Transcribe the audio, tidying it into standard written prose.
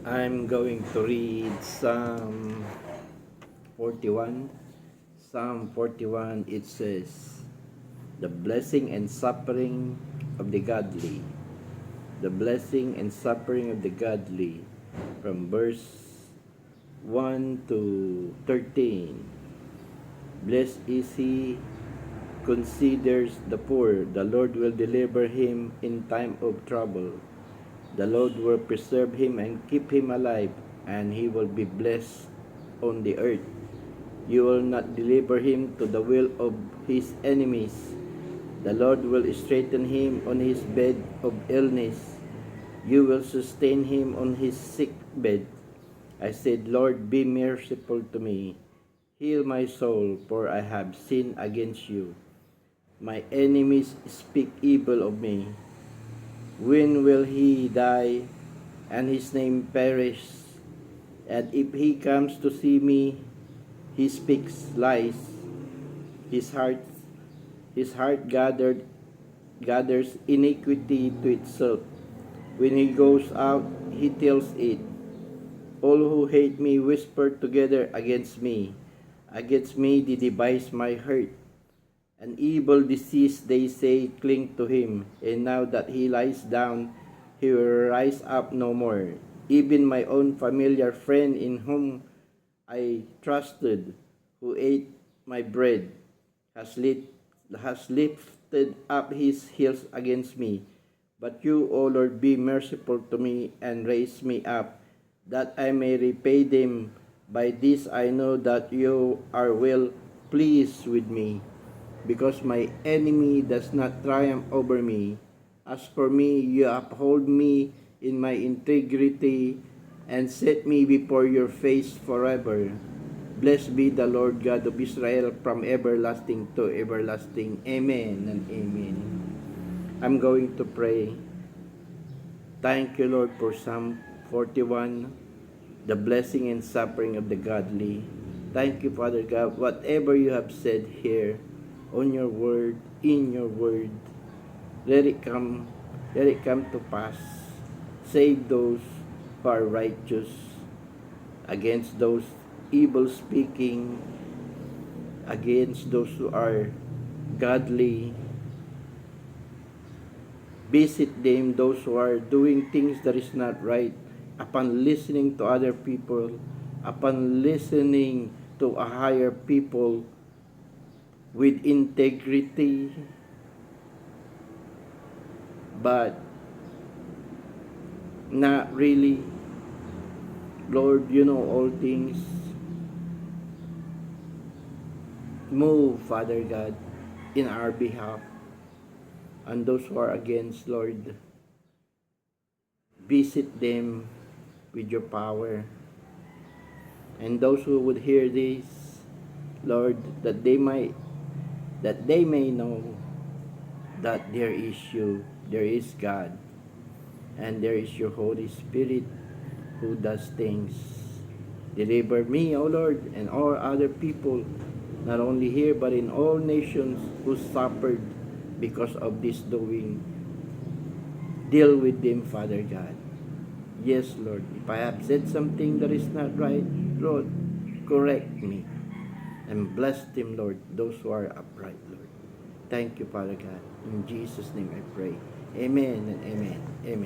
I'm going to read Psalm 41. Psalm 41, it says, the blessing and suffering of the godly. The blessing and suffering of the godly. From verse 1 to 13. Blessed is he considers the poor. The Lord will deliver him in time of trouble. The Lord will preserve him and keep him alive, and he will be blessed on the earth. You will not deliver him to the will of his enemies. The Lord will straighten him on his bed of illness. You will sustain him on his sick bed. I said, Lord, be merciful to me. Heal my soul, for I have sinned against you. My enemies speak evil of me. When will he die and his name perish? And if he comes to see me, he speaks lies. His heart, gathers iniquity to itself. When he goes out, he tells it. All who hate me whisper together against me. Against me they devise my hurt. An evil disease, they say, cling to him, and now that he lies down, he will rise up no more. Even my own familiar friend in whom I trusted, who ate my bread, has lifted up his heels against me. But you, O Lord, be merciful to me and raise me up, that I may repay them. By this I know that you are well pleased with me, because my enemy does not triumph over me. As for me, you uphold me in my integrity and set me before your face forever. Blessed be the Lord God of Israel from everlasting to everlasting. Amen and amen. I'm going to pray. Thank you, Lord, for Psalm 41, the blessing and suffering of the godly. Thank you, Father God, whatever you have said here on your word, in your word, let it come to pass. Save those who are righteous against those evil speaking, against those who are godly. Visit them, those who are doing things that is not right, upon listening to other people, upon listening to a higher people with integrity, but not really. Lord, you know all things. Move, Father God, in our behalf. And those who are against, Lord, visit them with your power. And those who would hear this, Lord, that they may know that there is you, there is God, and there is your Holy Spirit who does things. Deliver me, O Lord, and all other people, not only here but in all nations who suffered because of this doing. Deal with them, Father God. Yes, Lord, if I have said something that is not right, Lord, correct me. And bless them, Lord, those who are upright, Lord. Thank you, Father God. In Jesus' name I pray. Amen and amen. Amen.